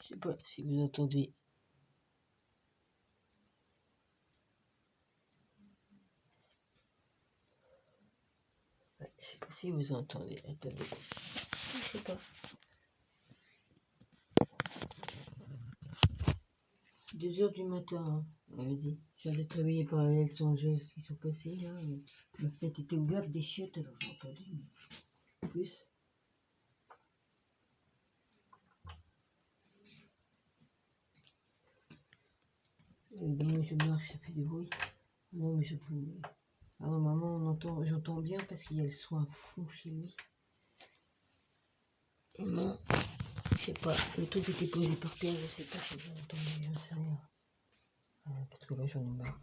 sais pas si vous entendez. Ouais, je sais pas si vous entendez. Attendez. Je sais pas. 2 heures du matin. Hein. Vas-y. Je viens d'être réveillée par les songeuses qui sont passées là. Ma fenêtre était ouverte des chiottes alors j'ai entendu. Plus. Évidemment, je marche, ça fait du bruit. Non, mais je peux. Alors, maman, j'entends bien parce qu'il y a le son à fond chez lui. Et non, je sais pas, le truc était posé par terre, je sais pas si vous entendez, j'en sais rien. Parce que là, j'en ai marre.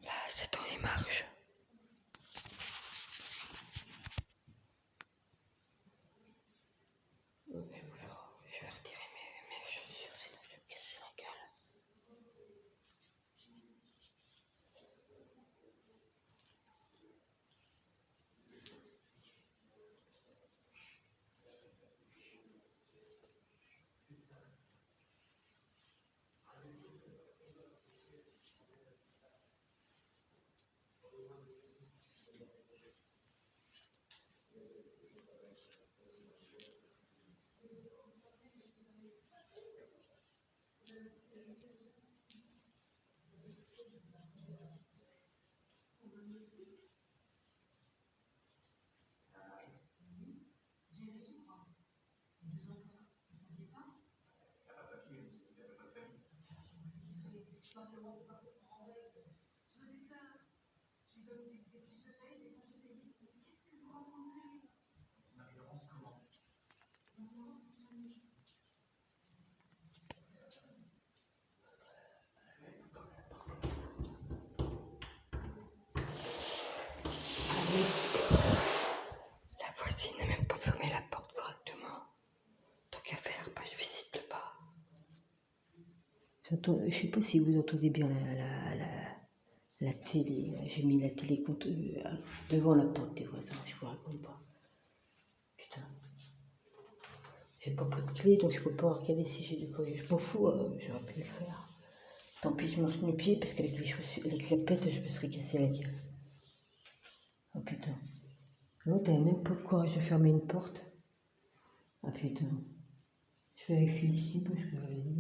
Là, c'est dans les marches. Je vais retirer mes chaussures, sinon je vais me casser la gueule. La voisine n'a même pas fermé la porte correctement. Tant qu'à faire, bah, je visite le bas. Je sais pas si vous entendez bien la télé. J'ai mis la télé devant la porte des voisins, je vous raconte pas. Putain. J'ai pas de clé, donc je peux pas regarder si j'ai du courrier. Je m'en fous, j'aurais pu le faire. Tant pis, je marche mes pieds parce qu'avec les clapettes, je me serais cassé la gueule. Oh putain. L'autre, elle a même pas le courage de fermer une porte. Ah putain. Je vérifie ici parce que vas-y.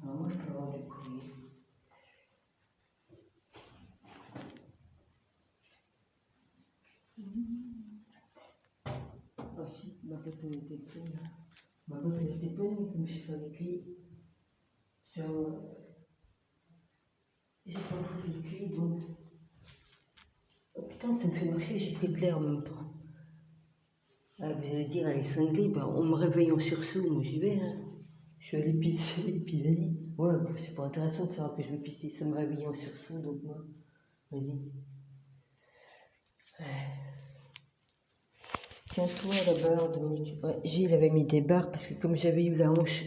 Alors moi, je peux avoir du courrier. Ah si, ma boîte elle était pleine. Ma boîte elle était pleine, mais comme j'ai pas les clés, j'ai pas pris les clés, donc... Oh putain, ça me fait marcher, j'ai pris de l'air en même temps. Ah, vous allez dire, elle est cinglée, ben, en me réveillant en sursaut, moi j'y vais, hein. Je suis allée pisser, et puis vas-y. Ouais, bon, c'est pas intéressant de savoir que je vais pisser, ça me réveille en sursaut, donc moi, vas-y. Tiens-toi la barre, Dominique. Ouais, Gilles avait mis des barres parce que comme j'avais eu la hanche,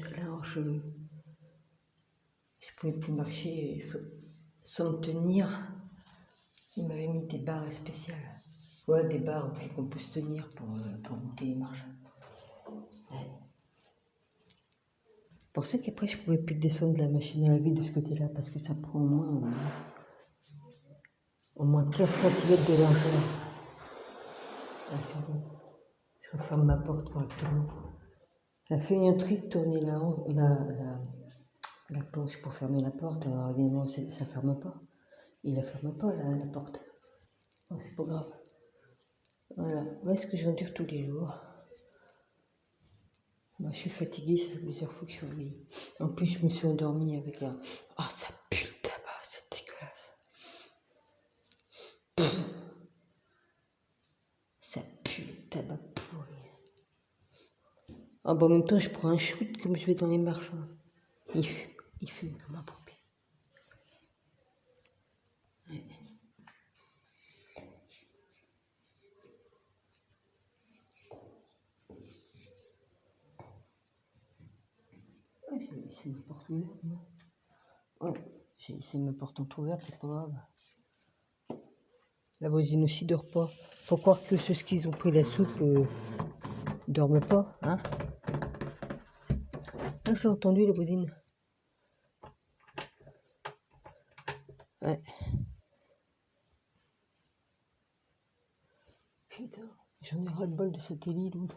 je pouvais plus marcher sans me tenir. Il m'avait mis des barres spéciales. Ouais, des barres qu'on peut se tenir pour monter les marches. Ouais. C'est pour ça qu'après je pouvais plus descendre de la machine à laver de ce côté-là parce que ça prend au moins 15 cm de largeur. Ah, c'est bon. Je referme ma porte correctement. La fenêtre de tourner la planche pour fermer la porte, alors évidemment ça ne ferme pas. Il la ferme pas la porte. Oh, c'est pas grave. Voilà, voilà ce que je endure tous les jours. Moi, je suis fatiguée, ça fait plusieurs fois que je suis réveillée. En plus, je me suis endormie avec la... Oh, ça pue le tabac, c'est dégueulasse. Ça pue le tabac pourri. Ah, bah, en même temps, je prends un shoot comme je vais dans les marches. Hein. Il fume comme un pompier. Ouais. laissé ma porte ouverte, moi. Ouais, j'ai laissé ma porte entrouverte, c'est pas grave. La voisine aussi dort pas. Faut croire que ceux qui ont pris la soupe dorment pas, hein. Ah, j'ai entendu la voisine. Ouais. Putain, j'en ai ras-le-bol de ce télé, d'où.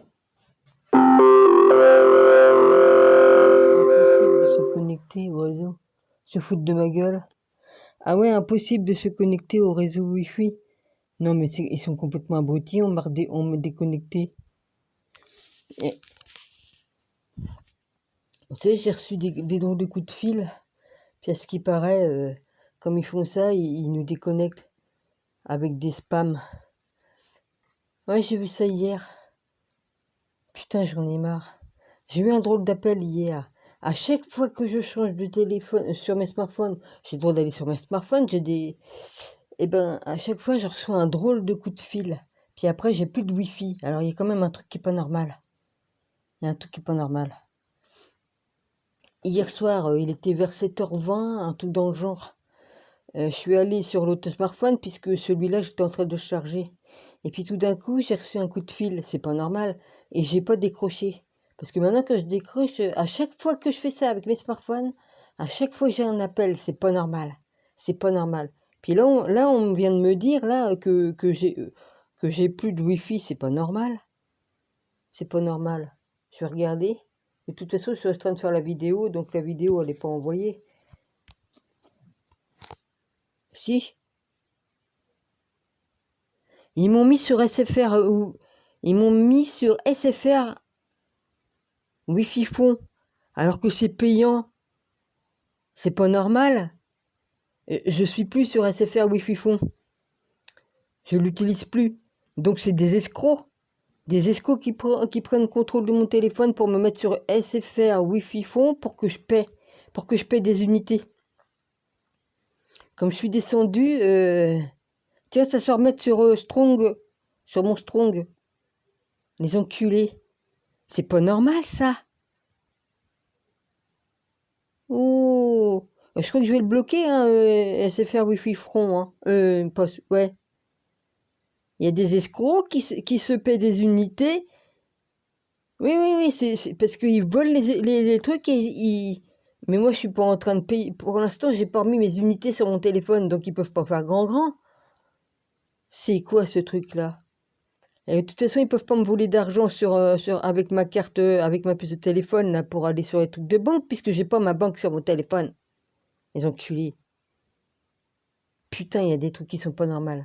Impossible de se connecter au réseau. Se foutre de ma gueule. Ah ouais, impossible de se connecter au réseau Wi-Fi. Non, mais ils sont complètement abrutis, on m'a déconnecté. Et, vous savez, j'ai reçu des drôles de coups de fil. Puis à ce qui paraît, comme ils font ça, ils nous déconnectent avec des spams. Ouais, j'ai vu ça hier. Putain, j'en ai marre. J'ai eu un drôle d'appel hier. À chaque fois que je change de téléphone sur mes smartphones, j'ai le droit d'aller sur mes smartphones, j'ai des... Eh ben, à chaque fois, je reçois un drôle de coup de fil. Puis après, j'ai plus de Wi-Fi. Alors, il y a quand même un truc qui est pas normal. Il y a un truc qui est pas normal. Hier soir, il était vers 7h20, un truc dans le genre. Je suis allé sur l'autre smartphone puisque celui-là, j'étais en train de charger. Et puis tout d'un coup, j'ai reçu un coup de fil. C'est pas normal. Et j'ai pas décroché. Parce que maintenant que je décroche, à chaque fois que je fais ça avec mes smartphones, à chaque fois que j'ai un appel, c'est pas normal. C'est pas normal. Puis là, on vient de me dire là que j'ai plus de Wi-Fi. C'est pas normal. C'est pas normal. Je vais regarder. De toute façon, je suis en train de faire la vidéo, donc la vidéo, elle n'est pas envoyée. Si. Ils m'ont mis sur SFR ils m'ont mis sur SFR Wi-Fi fond, alors que c'est payant. C'est pas normal. Je suis plus sur SFR Wi-Fi fond. Je l'utilise plus. Donc c'est des escrocs. Des escrocs qui prennent contrôle de mon téléphone pour me mettre sur SFR Wi-Fi fond pour que je paie. Pour que je paie des unités. Comme je suis descendu, tiens, ça se remettre sur Strong. Sur mon Strong. Les enculés. C'est pas normal ça. Oh, je crois que je vais le bloquer, hein, SFR Wi-Fi Front. Hein. Ouais. Il y a des escrocs qui se paient des unités. Oui, oui, oui, c'est parce qu'ils volent les trucs et. Mais moi, je suis pas en train de payer. Pour l'instant, j'ai pas mis mes unités sur mon téléphone, donc ils peuvent pas faire grand. C'est quoi ce truc-là? Et de toute façon, ils peuvent pas me voler d'argent avec ma carte, avec ma puce de téléphone là, pour aller sur les trucs de banque, puisque j'ai pas ma banque sur mon téléphone. Les enculés. Putain, il y a des trucs qui sont pas normaux.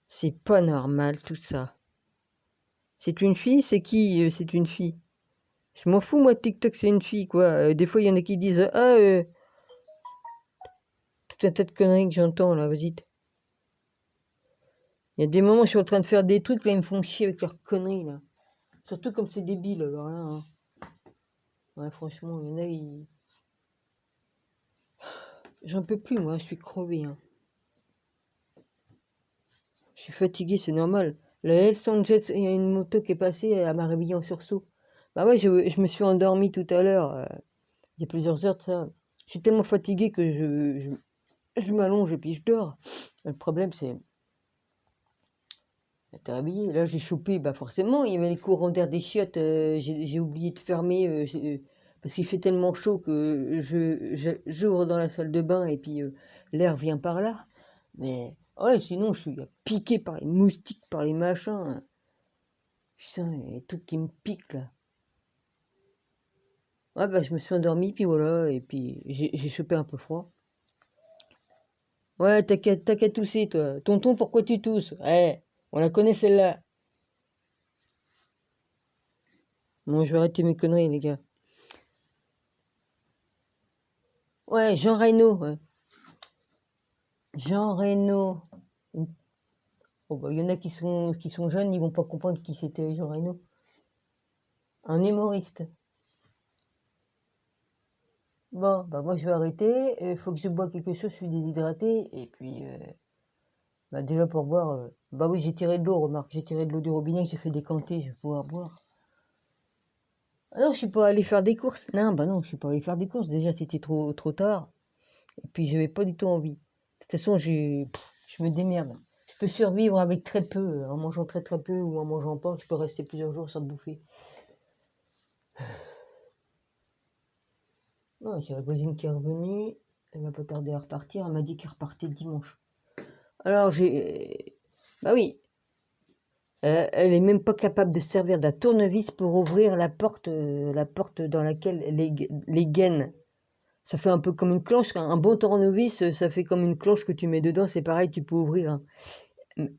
C'est pas normal tout ça. C'est une fille? C'est qui c'est une fille? Je m'en fous, moi, TikTok, c'est une fille, quoi. Des fois, il y en a qui disent ah, tout un tas de conneries que j'entends, là, vas-y. Il y a des moments, je suis en train de faire des trucs, là, ils me font chier avec leurs conneries, là. Surtout comme c'est débile, alors là. Hein. Ouais, franchement, il y en a, ils. J'en peux plus, moi, je suis crevé. Hein. Je suis fatigué, c'est normal. La Hells Angels, il y a une moto qui est passée, elle m'a réveillé en sursaut. Bah ouais, je me suis endormi tout à l'heure. Il y a plusieurs heures de ça. Je suis tellement fatigué que je m'allonge et puis je dors. Le problème, c'est. T'es réveillé. Là, j'ai chopé, bah forcément, il y avait les courants d'air des chiottes. J'ai oublié de fermer parce qu'il fait tellement chaud que j'ouvre dans la salle de bain et puis l'air vient par là. Mais ouais, sinon, je suis piqué par les moustiques, par les machins. Putain, il y a des trucs qui me piquent là. Ouais, bah, je me suis endormi, puis voilà, et puis j'ai chopé un peu froid. Ouais, t'as qu'à tousser, toi. Tonton, pourquoi tu tousses? Ouais, on la connaît celle-là. Bon, je vais arrêter mes conneries, les gars. Ouais, Jean Reno, ouais. Jean Reno. Oh, bah, il y en a qui sont jeunes, ils vont pas comprendre qui c'était Jean Reno. Un humoriste. Bon, bah moi je vais arrêter. Il faut que je bois quelque chose, je suis déshydraté. Et puis, bah déjà pour boire, bah oui, j'ai tiré de l'eau, remarque. J'ai tiré de l'eau du robinet que j'ai fait décanter, je vais pouvoir boire. Ah non, je suis pas allée faire des courses. Non, bah non, je suis pas allée faire des courses. Déjà, c'était trop tard. Et puis, j'avais pas du tout envie. De toute façon, je me démerde. Je peux survivre avec très peu, en mangeant très peu ou en mangeant pas. Je peux rester plusieurs jours sans bouffer. Non, j'ai la voisine qui est revenue. Elle m'a pas tardé à repartir. Elle m'a dit qu'elle repartait le dimanche. Alors, bah oui, elle est même pas capable de servir d'un tournevis pour ouvrir la porte dans laquelle les gaines. Ça fait un peu comme une cloche. Un bon tournevis, ça fait comme une cloche que tu mets dedans. C'est pareil, tu peux ouvrir, hein.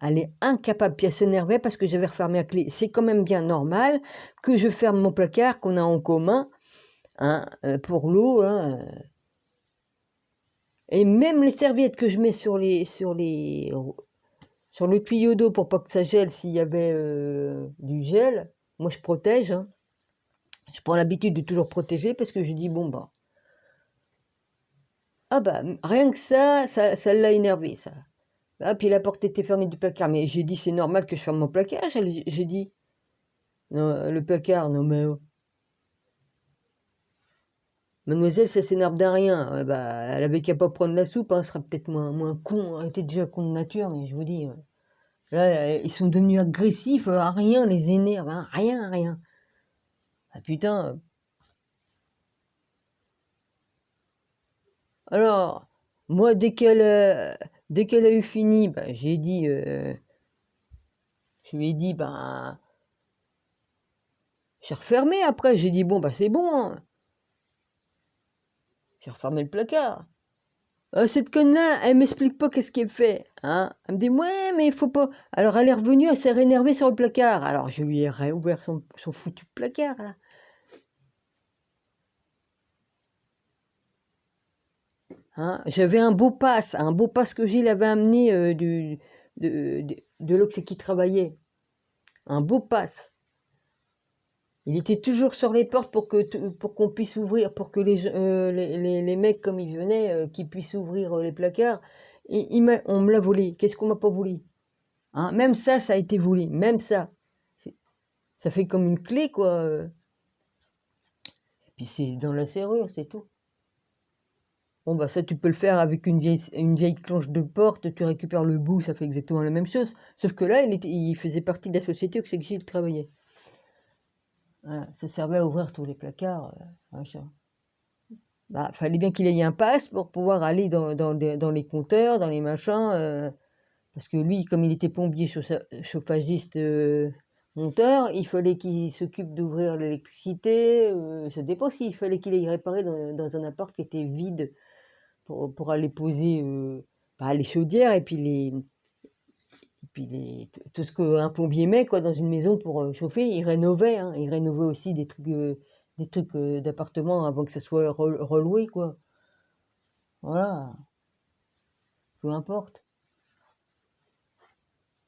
Elle est incapable, puis elle s'énervait parce que j'avais refermé la clé. C'est quand même bien normal que je ferme mon placard qu'on a en commun, hein, pour l'eau, hein. Et même les serviettes que je mets sur le tuyau d'eau pour pas que ça gèle s'il y avait du gel, moi je protège, hein. Je prends l'habitude de toujours protéger parce que je dis bon bah ah bah rien que ça l'a énervé ça. Ah puis la porte était fermée du placard, mais j'ai dit c'est normal que je ferme mon placard, j'ai dit non le placard non mais oh. Mademoiselle ça s'énerve d'un rien. Bah elle avait qu'à pas prendre la soupe, hein, elle sera peut-être moins con, elle était déjà con de nature, mais je vous dis là ils sont devenus agressifs, rien les énerve, hein, rien. Ah putain. Alors, moi, dès qu'elle a eu fini, bah, je lui ai dit, bah, j'ai refermé après. J'ai dit, bon, bah, c'est bon, hein. J'ai refermé le placard. Cette conne-là, elle m'explique pas qu'est-ce qu'elle fait, hein. Elle me dit, ouais, mais il faut pas. Alors, elle est revenue, elle s'est réénervée sur le placard. Alors, je lui ai réouvert son foutu placard, là. Hein, j'avais un beau passe que Gilles avait amené de l'Ox qui travaillait. Un beau passe. Il était toujours sur les portes pour qu'on puisse ouvrir, pour que les mecs, comme ils venaient, qu'ils puissent ouvrir les placards. Et on me l'a volé. Qu'est-ce qu'on m'a pas volé? Hein, même ça a été volé. Même ça. Ça fait comme une clé, quoi. Et puis c'est dans la serrure, c'est tout. Bon, bah ça, tu peux le faire avec une vieille cloche de porte. Tu récupères le bout, ça fait exactement la même chose. Sauf que là, il faisait partie de la société où c'est que Gilles travaillait. Voilà, ça servait à ouvrir tous les placards. Machin. Bah, fallait bien qu'il ait un pass pour pouvoir aller dans les compteurs, dans les machins. Parce que lui, comme il était plombier, chauffagiste, monteur, il fallait qu'il s'occupe d'ouvrir l'électricité. Ça dépend s'il fallait qu'il aille réparer dans un appart qui était vide pour aller poser bah, les chaudières et puis tout ce qu'un plombier met quoi, dans une maison pour chauffer. Il rénovait, hein. Il rénovait aussi des trucs d'appartement avant que ça soit reloué, quoi. Voilà, peu importe.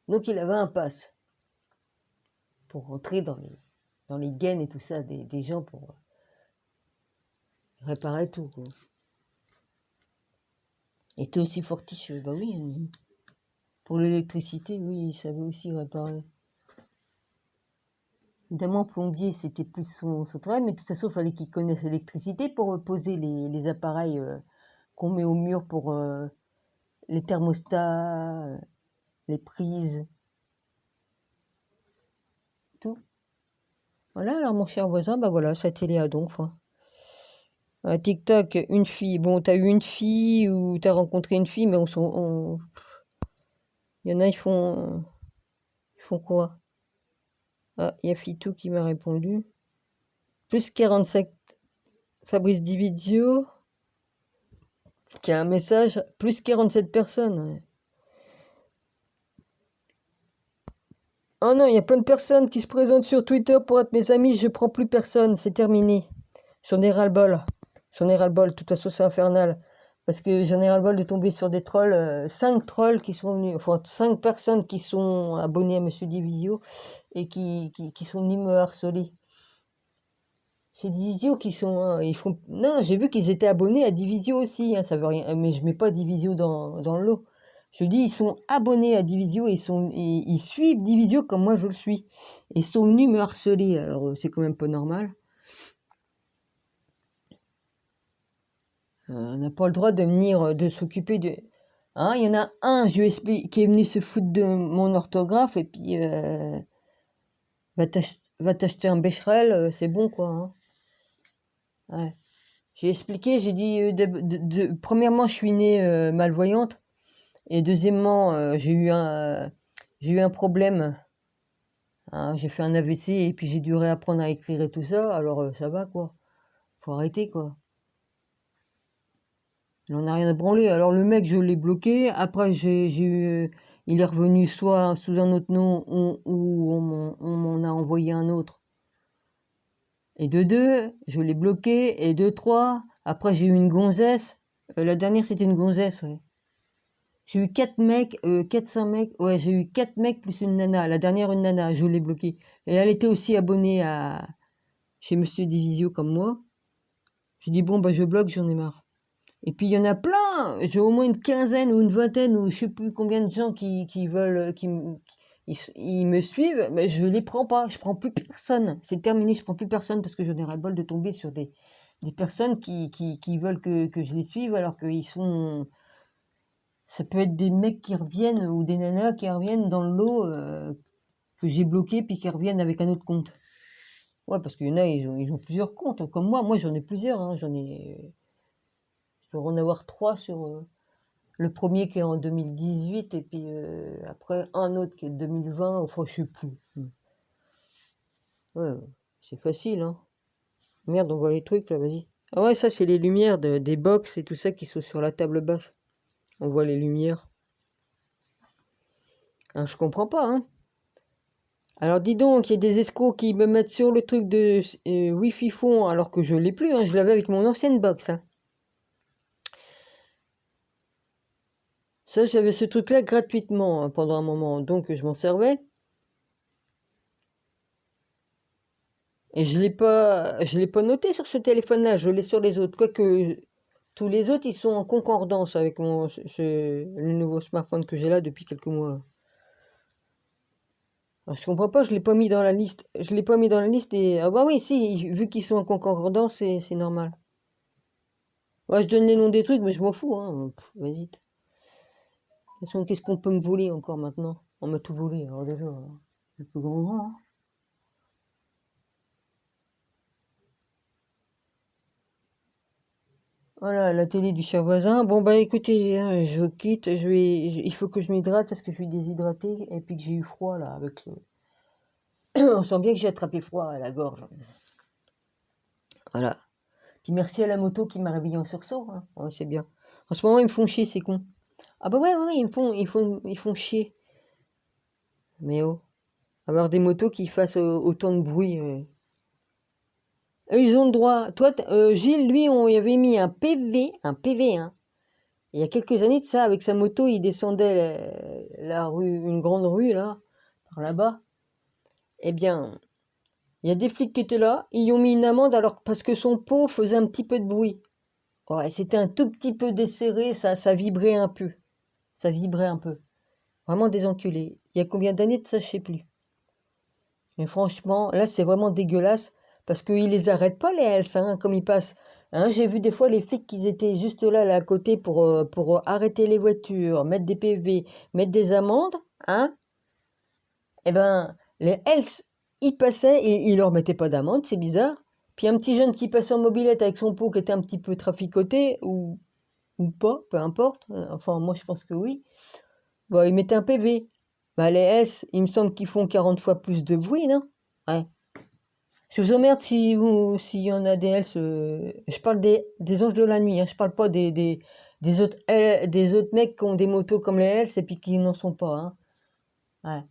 Donc il avait un pass pour rentrer dans les gaines et tout ça des gens pour réparer tout, quoi. Et était aussi fortiche, bah oui. Pour l'électricité, oui, il savait aussi réparer. Évidemment, plombier, c'était plus son travail, mais de toute façon, il fallait qu'il connaisse l'électricité pour poser les appareils qu'on met au mur pour les thermostats, les prises, tout. Voilà, alors mon cher voisin, bah voilà, sa télé à donc, quoi. TikTok, une fille. Bon, t'as eu une fille ou t'as rencontré une fille, mais il y en a, ils font quoi? Ah, il y a Fitou qui m'a répondu. Plus 47, Fabrice Dividio, qui a un message, plus 47 personnes. Ouais. Oh non, il y a plein de personnes qui se présentent sur Twitter pour être mes amis, je prends plus personne, c'est terminé. J'en ai ras-le-bol. J'en ai ras-le-bol, de toute façon c'est infernal. Parce que j'en ai ras-le-bol de tomber sur des trolls, 5 trolls qui sont venus, enfin 5 personnes qui sont abonnées à Monsieur Divisio et qui sont venus me harceler. C'est Divisio qui sont, ils font, non, j'ai vu qu'ils étaient abonnés à Divisio aussi, hein, ça veut rien, mais je mets pas Divisio dans le lot. Je dis, ils sont abonnés à Divisio et ils suivent Divisio comme moi je le suis. Et ils sont venus me harceler, alors c'est quand même pas normal. On n'a pas le droit de venir, de s'occuper de... Hein, il y en a un, je lui explique, qui est venu se foutre de mon orthographe, et puis va t'acheter un Becherel, c'est bon, quoi. Hein. Ouais. J'ai expliqué, j'ai dit, premièrement, je suis née malvoyante, et deuxièmement, j'ai eu un problème. Hein, j'ai fait un AVC, et puis j'ai dû réapprendre à écrire et tout ça, alors ça va, quoi. Faut arrêter, quoi. Il en a rien à branler. Alors le mec, je l'ai bloqué. Après, il est revenu soit sous un autre nom ou on m'en a envoyé un autre. Et de deux, je l'ai bloqué. Et de trois, après j'ai eu une gonzesse. La dernière, c'était une gonzesse, ouais. J'ai eu 4 mecs, 4-5 mecs. Ouais, j'ai eu 4 mecs plus une nana. La dernière, une nana, je l'ai bloquée. Et elle était aussi abonnée chez Monsieur Divisio comme moi. J'ai dit, bon, bah je bloque, j'en ai marre. Et puis il y en a plein, j'ai au moins une quinzaine ou une vingtaine ou je sais plus combien de gens qui veulent, ils me suivent, mais je les prends pas, je prends plus personne. C'est terminé, je prends plus personne parce que j'en ai ras-le-bol de tomber sur des personnes qui veulent que je les suive alors qu'ils sont... Ça peut être des mecs qui reviennent ou des nanas qui reviennent dans le lot que j'ai bloqué puis qui reviennent avec un autre compte. Ouais, parce qu'il y en a, ils ont plusieurs comptes, comme moi. Moi, j'en ai plusieurs, hein. Je dois en avoir 3 sur... Le premier qui est en 2018 et puis après un autre qui est 2020, enfin je sais plus. Ouais, c'est facile, hein. Merde, on voit les trucs là, vas-y. Ah ouais, ça c'est les lumières des box et tout ça qui sont sur la table basse. On voit les lumières. Hein, je comprends pas, hein. Alors dis donc, il y a des escrocs qui me mettent sur le truc de Wi-Fi fond alors que je l'ai plus, hein. Je l'avais avec mon ancienne box, hein. Ça, j'avais ce truc-là gratuitement hein, pendant un moment, donc je m'en servais. Et je l'ai pas noté sur ce téléphone-là, je l'ai sur les autres. Quoique tous les autres, ils sont en concordance avec le nouveau smartphone que j'ai là depuis quelques mois. Alors, je comprends pas, je l'ai pas mis dans la liste. Je l'ai pas mis dans la liste et ah bah oui, si, vu qu'ils sont en concordance, c'est normal. Ouais, je donne les noms des trucs, mais je m'en fous, hein. Vas-y. De toute façon, qu'est-ce qu'on peut me voler encore maintenant? On m'a tout volé, alors déjà, le plus grand, hein. Voilà, la télé du chat voisin. Bon, bah écoutez, hein, je quitte. Il faut que je m'hydrate parce que je suis déshydraté et puis que j'ai eu froid là. On sent bien que j'ai attrapé froid à la gorge. Voilà. Puis merci à la moto qui m'a réveillé en sursaut. Hein. Ouais, c'est bien. En ce moment, ils me font chier, ces cons. Ah bah ouais, ils font chier. Mais oh, avoir des motos qui fassent autant de bruit. Eux, ils ont le droit. Toi, Gilles, lui, on y avait mis un PV, hein. Il y a quelques années de ça, avec sa moto, il descendait la rue, une grande rue, là, par là-bas. Eh bien, il y a des flics qui étaient là, ils lui ont mis une amende alors parce que son pot faisait un petit peu de bruit. Ouais, c'était un tout petit peu desserré, ça vibrait un peu. Ça vibrait un peu. Vraiment des enculés. Il y a combien d'années de ça, je sais plus. Mais franchement, là, c'est vraiment dégueulasse parce qu'ils les arrêtent pas, les Hells, hein, comme ils passent. Hein, j'ai vu des fois les flics qui étaient juste là à côté pour arrêter les voitures, mettre des PV, mettre des amendes, hein. Eh ben, les Hells, ils passaient et ils leur mettaient pas d'amende, c'est bizarre. Puis un petit jeune qui passait en mobilette avec son pot qui était un petit peu traficoté, ou pas, peu importe. Enfin, moi, je pense que oui. Bah, ils mettaient un PV. Bah, les S, il me semble qu'ils font 40 fois plus de bruit, non? Ouais. Je vous emmerde s'il y en a des S. Je parle des anges de la nuit, hein. Je parle pas des autres mecs qui ont des motos comme les S et puis qui n'en sont pas, hein. Ouais.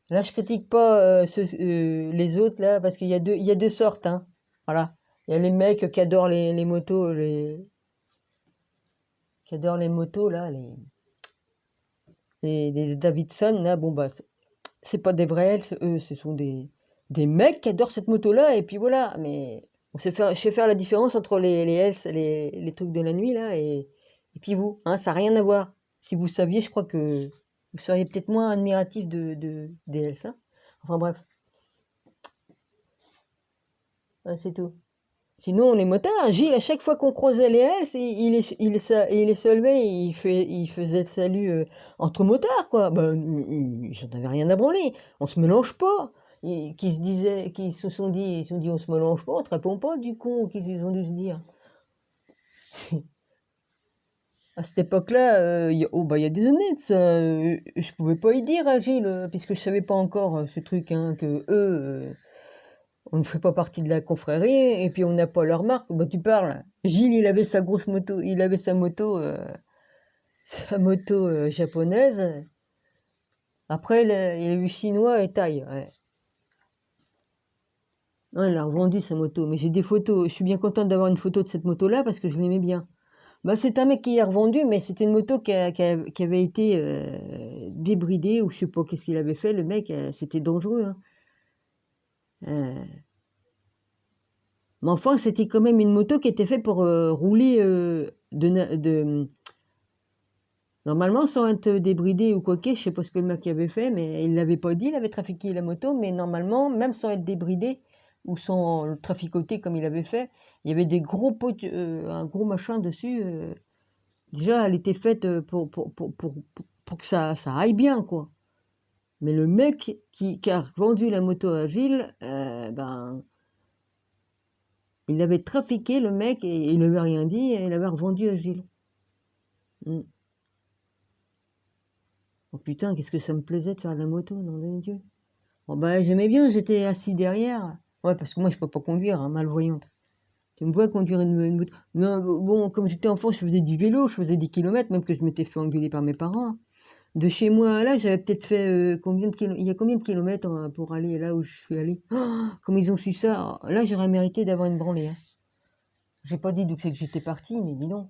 Là, je critique pas les autres, là, parce qu'il y a deux sortes, hein. Voilà. Il y a les mecs qui adorent les motos, qui adorent les motos, là, les Davidson, là, bon, bah, c'est pas des vrais Hells, eux, ce sont des mecs qui adorent cette moto-là, et puis voilà. Mais je sais faire la différence entre les Hells, les trucs de la nuit, là, et puis vous, hein, ça n'a rien à voir. Si vous saviez, je crois que vous seriez peut-être moins admiratif des Hells, hein. Enfin bref, ouais, c'est tout. Sinon, les motards, Gilles, à chaque fois qu'on croisait les Hells, il se levait, il faisait le salut entre motards, quoi. Ben, ils n'en avaient rien à branler. On se mélange pas. Qui se sont dit, on se mélange pas, on te répond pas du con, qu'ils ont dû se dire. À cette époque-là, il y a des années de ça, je pouvais pas y dire à Gilles, puisque je savais pas encore ce truc, hein, que eux, on ne fait pas partie de la confrérie, et puis on n'a pas leur marque. Bah, tu parles. Gilles, il avait sa grosse moto, il avait sa moto, japonaise. Après, il a eu chinois et thaï. Ouais. Ouais, il a revendu sa moto, mais j'ai des photos. Je suis bien contente d'avoir une photo de cette moto-là parce que je l'aimais bien. Bah, c'est un mec qui a revendu, mais c'était une moto qui avait été débridée, ou je sais pas qu'est-ce qu'il avait fait. Le mec, c'était dangereux. Hein. Mais enfin, c'était quand même une moto qui était faite pour rouler normalement sans être débridé ou quoi que, je sais pas ce que le mec avait fait, mais il l'avait pas dit, il avait trafiqué la moto, mais normalement, même sans être débridé ou sans le traficoter comme il avait fait, il y avait des gros pots, un gros machin dessus. Déjà, elle était faite pour que ça aille bien, quoi. Mais le mec qui a vendu la moto à Gilles, ben, il avait trafiqué, le mec, et il n'avait rien dit, et il avait revendu à Gilles. Oh putain, qu'est-ce que ça me plaisait de faire de la moto, nom de Dieu. Bon, bah, j'aimais bien, j'étais assis derrière. Ouais, parce que moi, je peux pas conduire, hein, malvoyante. Tu me vois conduire une moto. Non, bon, comme j'étais enfant, je faisais du vélo, je faisais des kilomètres, même que je m'étais fait engueuler par mes parents. De chez moi à là, j'avais peut-être fait combien de kilomètres. Il y a combien de kilomètres pour aller là où je suis allé. Oh, comme ils ont su ça, là, j'aurais mérité d'avoir une branlée. Hein. J'ai pas dit d'où c'est que j'étais parti, mais dis donc.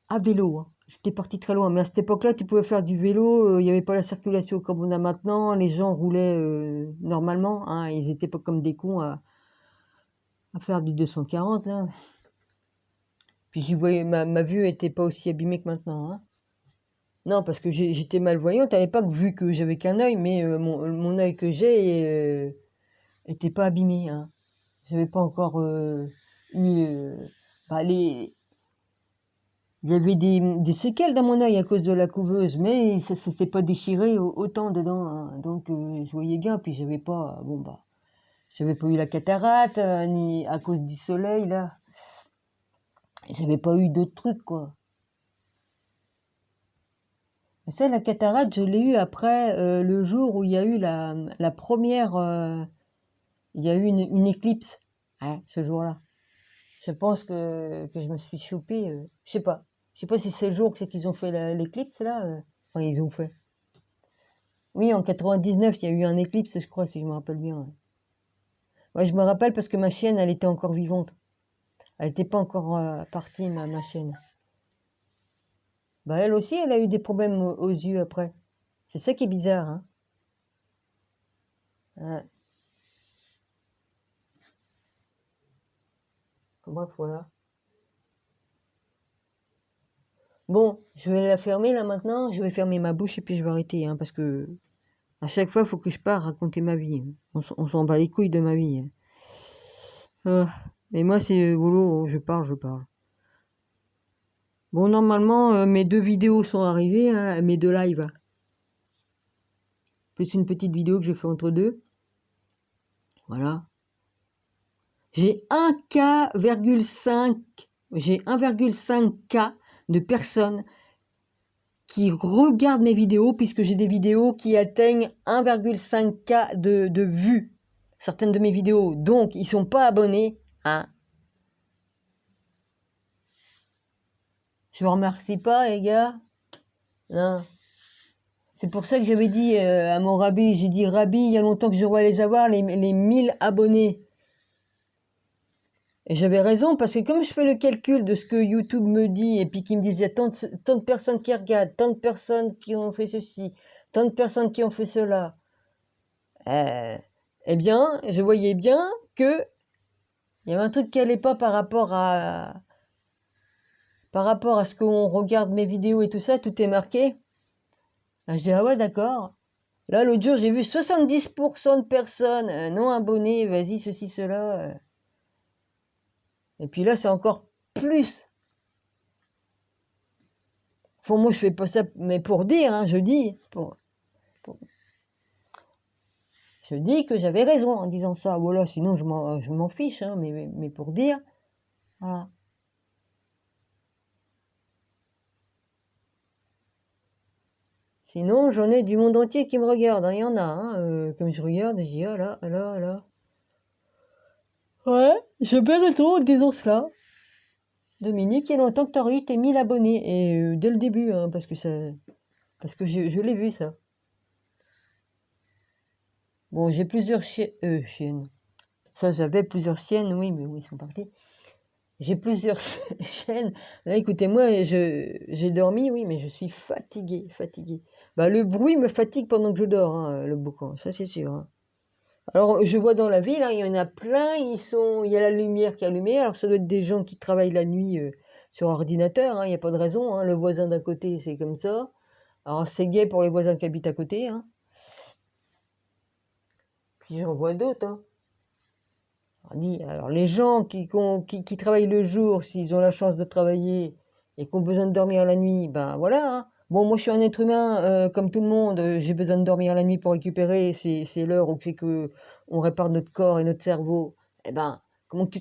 À vélo, hein. J'étais parti très loin, mais à cette époque-là, tu pouvais faire du vélo, il n'y avait pas la circulation comme on a maintenant, les gens roulaient normalement, hein, ils n'étaient pas comme des cons à faire du 240, là. Puis j'y voyais, ma vue était pas aussi abîmée que maintenant, hein. Non, parce que j'étais malvoyante à l'époque, vu que j'avais qu'un œil, mais mon œil que j'ai était pas abîmé, hein. J'avais pas encore eu bah, il y avait des séquelles dans mon œil à cause de la couveuse, mais ça s'était pas déchiré autant dedans. Hein. Donc je voyais bien, puis j'avais pas, j'avais pas eu la cataracte, ni à cause du soleil là. J'avais pas eu d'autres trucs quoi. Et ça, la cataracte, je l'ai eu après le jour où il y a eu la première, il y a eu une éclipse, hein, ce jour-là. Je pense que je me suis chopée, je sais pas. Je sais pas si c'est le jour que c'est qu'ils ont fait l'éclipse là. Enfin, ils ont fait. Oui, en 99, il y a eu un éclipse, je crois, si je me rappelle bien. Ouais. Ouais, je me rappelle parce que ma chienne, elle était encore vivante. Elle n'était pas encore partie, ma chienne. Bah, elle aussi, elle a eu des problèmes aux yeux après. C'est ça qui est bizarre, hein. Ouais. Bref, voilà. Bon, je vais la fermer là maintenant. Je vais fermer ma bouche et puis je vais arrêter, hein, parce que à chaque fois, il faut que je parte raconter ma vie. Hein. On s'en bat les couilles de ma vie. Hein. Mais moi, c'est boulot, je parle, je parle. Bon, normalement, mes 2 vidéos sont arrivées, hein, mes 2 lives. Plus une petite vidéo que je fais entre deux. Voilà. J'ai 1,5K de personnes qui regardent mes vidéos, puisque j'ai des vidéos qui atteignent 1,5K de vues. Certaines de mes vidéos. Donc, ils sont pas abonnés. Hein. Je vous remercie pas, les gars. Non. C'est pour ça que j'avais dit à mon rabbi, j'ai dit, rabbi, il y a longtemps que je dois les avoir, les 1000 abonnés. Et j'avais raison, parce que comme je fais le calcul de ce que YouTube me dit, et puis qu'il me disait tant de personnes qui regardent, tant de personnes qui ont fait ceci, tant de personnes qui ont fait cela, eh bien, je voyais bien que il y avait un truc qui allait pas par rapport à ce qu'on regarde mes vidéos et tout ça, tout est marqué. Là, je dis, ah ouais, d'accord. Là, l'autre jour, j'ai vu 70% de personnes non abonnées, vas-y, ceci, cela. Et puis là, c'est encore plus. Enfin, moi, je fais pas ça, mais pour dire, hein, je dis, je dis que j'avais raison en disant ça. Voilà, sinon je m'en fiche, hein, mais pour dire, voilà. Sinon, j'en ai du monde entier qui me regarde, hein, il y en a, hein, comme je regarde, je dis, ah là, ah là, ah là. Ouais, j'avais raison en disant cela. Dominique, il y a longtemps que tu as eu tes 1000 abonnés, et dès le début, hein, parce que je l'ai vu ça. Bon, j'ai plusieurs chiennes. Ça, j'avais plusieurs chiennes, oui, mais oui, ils sont partis. J'ai plusieurs chaînes. Là, écoutez, moi, j'ai dormi, oui, mais je suis fatiguée, fatiguée. Bah, le bruit me fatigue pendant que je dors, hein, le boucan, ça c'est sûr, hein. Alors, je vois dans la ville, hein, il y en a plein, il y a la lumière qui est allumée. Alors, ça doit être des gens qui travaillent la nuit sur ordinateur, hein, il n'y a pas de raison, hein. Le voisin d'à côté, c'est comme ça. Alors, c'est gai pour les voisins qui habitent à côté, hein. Puis j'en vois d'autres, hein. Alors, les gens qui travaillent le jour, s'ils ont la chance de travailler et qui ont besoin de dormir la nuit, ben voilà, hein. Bon, moi, je suis un être humain, comme tout le monde, j'ai besoin de dormir la nuit pour récupérer, c'est l'heure où c'est que on répare notre corps et notre cerveau. Eh ben, comment que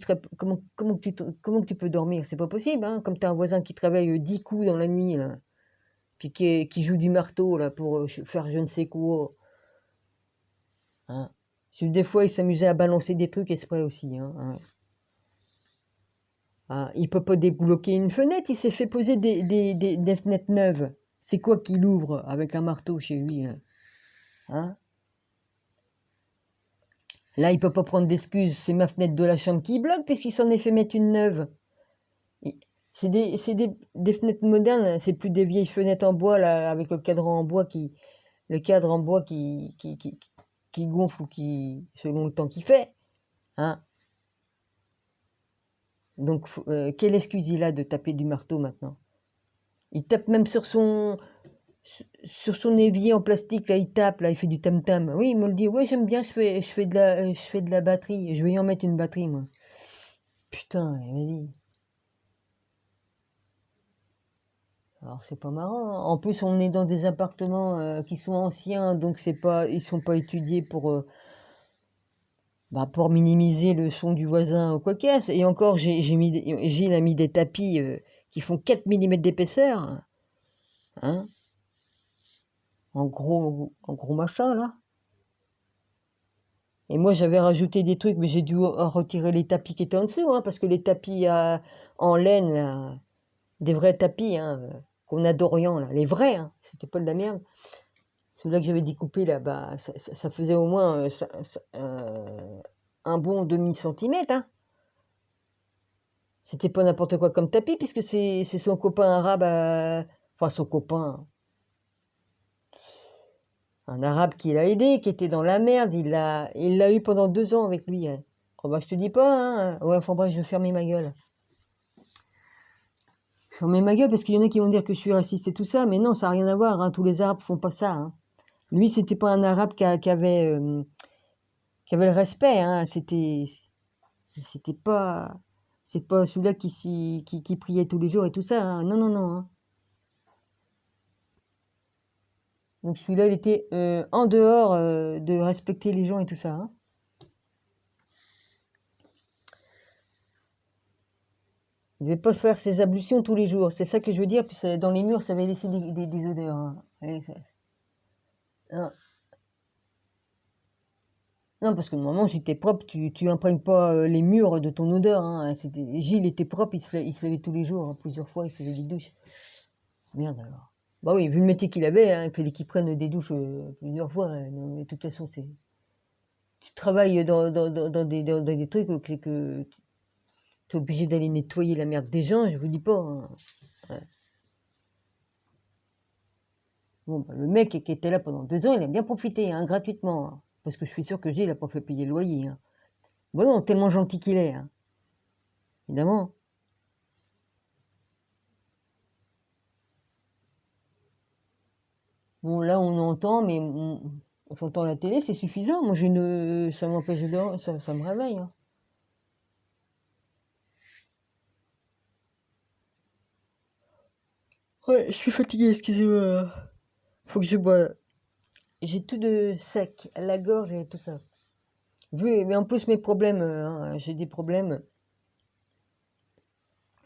tu peux dormir? C'est pas possible, hein, comme tu as un voisin qui travaille 10 coups dans la nuit, là, puis qui joue du marteau, là, pour faire je ne sais quoi, hein. Des fois, il s'amusait à balancer des trucs exprès aussi, hein, ouais. Ah, il peut pas débloquer une fenêtre, il s'est fait poser des fenêtres neuves. C'est quoi qu'il ouvre avec un marteau chez lui, hein? Hein? Là, il peut pas prendre d'excuses, c'est ma fenêtre de la chambre qui bloque puisqu'il s'en est fait mettre une neuve. Il- des fenêtres modernes, c'est plus des vieilles fenêtres en bois là, avec le cadre en bois qui gonfle ou selon le temps qu'il fait, hein? Donc, quelle excuse il a de taper du marteau maintenant? Il tape même sur son évier en plastique, là, il tape, là, il fait du tam-tam. Oui, il me le dit. Ouais, j'aime bien, je fais de la batterie. Je vais y en mettre une batterie, moi. Putain, vas-y. Alors, c'est pas marrant, hein. En plus, on est dans des appartements qui sont anciens, donc ils sont pas étudiés pour minimiser le son du voisin ou quoi qu'est-ce. Et encore, Gilles a mis des tapis qui font 4 millimètres d'épaisseur, hein, en gros machin, là. Et moi, j'avais rajouté des trucs, mais j'ai dû retirer les tapis qui étaient en dessous, hein, parce que les tapis en laine, là, des vrais tapis, hein, qu'on a d'Orient, là, les vrais, hein, c'était pas de la merde. Celui-là que j'avais découpé, là, bah, ça faisait au moins un bon demi-centimètre, hein. C'était pas n'importe quoi comme tapis, puisque c'est son copain arabe, enfin son copain, un arabe qui l'a aidé, qui était dans la merde, il l'a eu pendant 2 ans avec lui, hein. Oh bah je te dis pas, hein. Ouais, enfin bref, je vais fermer ma gueule. Fermer ma gueule parce qu'il y en a qui vont dire que je suis raciste et tout ça, mais non, ça n'a rien à voir, hein. Tous les arabes font pas ça, hein. Lui, c'était pas un arabe qui avait le respect, hein. C'était pas, c'est pas celui-là qui priait tous les jours et tout ça, hein. Non, non, non, hein. Donc celui-là, il était en dehors de respecter les gens et tout ça, hein. Il devait pas faire ses ablutions tous les jours. C'est ça que je veux dire. Puis dans les murs, ça avait laissé des odeurs, hein. Non, non, parce que normalement, si t'es propre, tu imprègnes pas les murs de ton odeur, hein. Gilles était propre, il se lavait tous les jours, hein, plusieurs fois, il faisait des douches. Merde alors. Bah oui, vu le métier qu'il avait, hein, il fallait qu'il prenne des douches plusieurs fois, hein. Non, mais de toute façon, tu travailles dans des trucs où c'est que tu es obligé d'aller nettoyer la merde des gens, je vous dis pas, hein. Ouais. Bon, bah, le mec qui était là pendant 2 ans, il a bien profité, hein, gratuitement, hein. Parce que je suis sûr que Gilles n'a pas fait payer le loyer, hein. Bon non, tellement gentil qu'il est, hein, évidemment. Bon, là, on entend, mais on s'entend à la télé, c'est suffisant. Moi, ça m'empêche de dormir, ça me réveille, hein. Ouais, je suis fatiguée, excusez-moi. Faut que je bois. J'ai tout de sec, la gorge et tout ça. Mais en plus, mes problèmes, hein, j'ai des problèmes,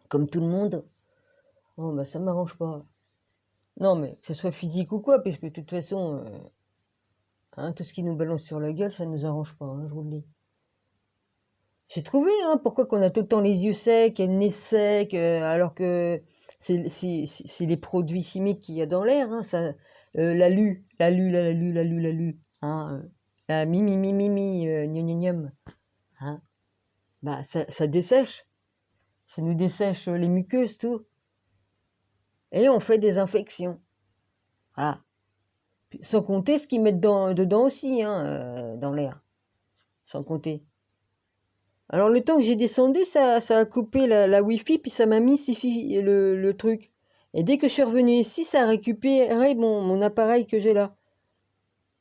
comme tout le monde. Oh, bah, ça m'arrange pas. Non, mais que ce soit physique ou quoi, puisque de toute façon, hein, tout ce qui nous balance sur la gueule, ça nous arrange pas, hein, je vous le dis. J'ai trouvé, hein, pourquoi qu'on a tout le temps les yeux secs et le nez sec, alors que c'est les produits chimiques qu'il y a dans l'air, hein, ça, l'alu, hein, la gnon, gnon, gnom, hein, bah ça dessèche, ça nous dessèche les muqueuses, tout, et on fait des infections, voilà. Sans compter ce qu'ils mettent dedans aussi, hein, dans l'air, sans compter. Alors le temps que j'ai descendu, ça a coupé la Wi-Fi, puis ça m'a mis le truc. Et dès que je suis revenu ici, ça a récupéré mon appareil que j'ai là.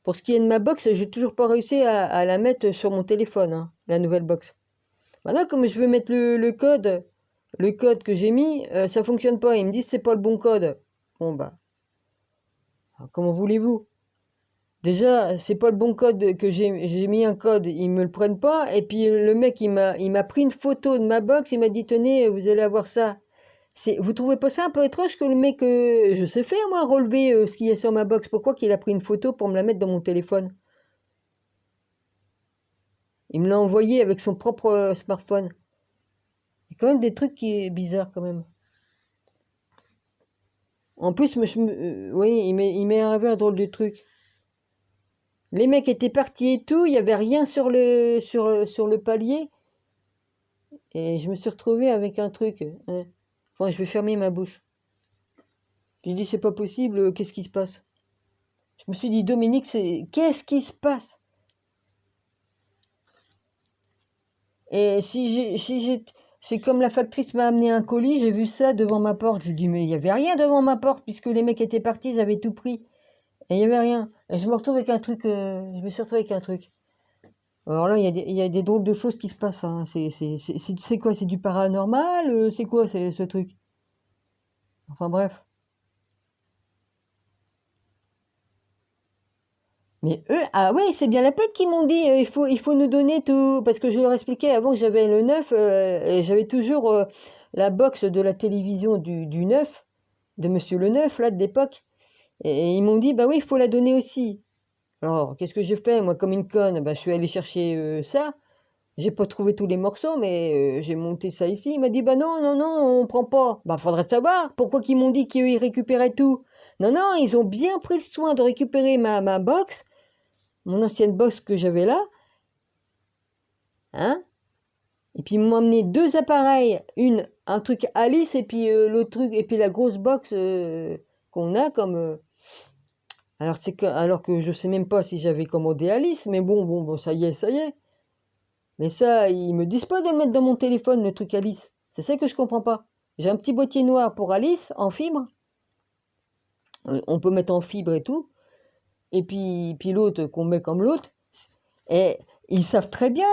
Pour ce qui est de ma box, j'ai toujours pas réussi à la mettre sur mon téléphone, hein, la nouvelle box. Maintenant, comme je veux mettre le code que j'ai mis, ça fonctionne pas. Ils me disent c'est pas le bon code. Bon bah, alors, comment voulez-vous? Déjà, c'est pas le bon code que j'ai mis un code, ils me le prennent pas. Et puis le mec, il m'a pris une photo de ma box, il m'a dit tenez, vous allez avoir ça. Vous trouvez pas ça un peu étrange que le mec, je sais faire moi, relever ce qu'il y a sur ma box. Pourquoi qu'il a pris une photo pour me la mettre dans mon téléphone? Il me l'a envoyé avec son propre smartphone. Il y a quand même des trucs qui est bizarre quand même. En plus, oui, il m'est arrivé un drôle de truc. Les mecs étaient partis et tout, il n'y avait rien sur le palier. Et je me suis retrouvé avec un truc. Hein. Enfin, je vais fermer ma bouche. J'ai dit, c'est pas possible, qu'est-ce qui se passe? Je me suis dit, Dominique, qu'est-ce qui se passe? Et c'est comme la factrice m'a amené un colis, j'ai vu ça devant ma porte. Je lui dis, mais il n'y avait rien devant ma porte, puisque les mecs étaient partis, ils avaient tout pris. Et il n'y avait rien. Et je me retrouve avec un truc, je me suis retrouvé avec un truc. Alors là, il y a des drôles de choses qui se passent. Hein. C'est quoi? C'est du paranormal? C'est quoi ce truc? Enfin bref. Mais eux, ah ouais, c'est bien la peine qu'ils m'ont dit, il faut nous donner tout. Parce que je leur expliquais avant que j'avais le 9, et j'avais toujours la box de la télévision du 9, de Monsieur le 9, là, de l'époque. Et ils m'ont dit, bah oui, il faut la donner aussi. Alors, qu'est-ce que j'ai fait, moi, comme une conne? Bah, je suis allé chercher ça. J'ai pas trouvé tous les morceaux, mais j'ai monté ça ici. Il m'a dit, bah non, non, non, on prend pas. Bah, faudrait savoir. Pourquoi qu'ils m'ont dit qu'ils récupéraient tout? Non, non, ils ont bien pris le soin de récupérer ma box, mon ancienne box que j'avais là, hein. Et puis ils m'ont amené deux appareils, un truc Alice et puis l'autre truc, et puis la grosse box qu'on a comme... alors que je sais même pas si j'avais commandé Alice, mais bon, ça y est, ça y est. Mais ça, ils me disent pas de le mettre dans mon téléphone, le truc Alice. C'est ça que je comprends pas. J'ai un petit boîtier noir pour Alice, en fibre. On peut mettre en fibre et tout. Et puis l'autre qu'on met comme l'autre. Et ils savent très bien,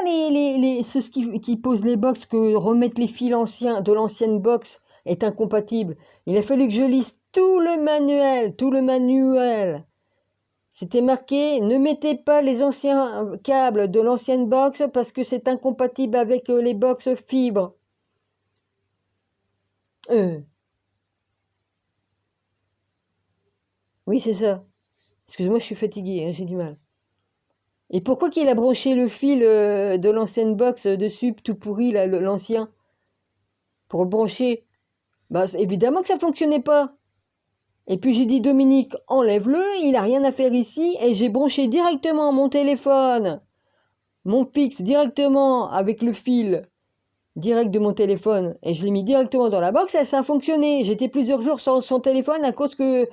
ceux qui posent les box, que remettre les fils anciens de l'ancienne box est incompatible. Il a fallu que je lise tout le manuel. C'était marqué, ne mettez pas les anciens câbles de l'ancienne box parce que c'est incompatible avec les box fibres. Oui, c'est ça. Excuse-moi, je suis fatiguée, hein, j'ai du mal. Et pourquoi qu'il a branché le fil de l'ancienne box dessus, tout pourri, là, l'ancien, pour le brancher? Bah, évidemment que ça fonctionnait pas. Et puis j'ai dit, Dominique, enlève-le, il n'a rien à faire ici, et j'ai branché directement mon téléphone, mon fixe, directement avec le fil direct de mon téléphone, et je l'ai mis directement dans la box, et ça a fonctionné. J'étais plusieurs jours sans son téléphone à cause que,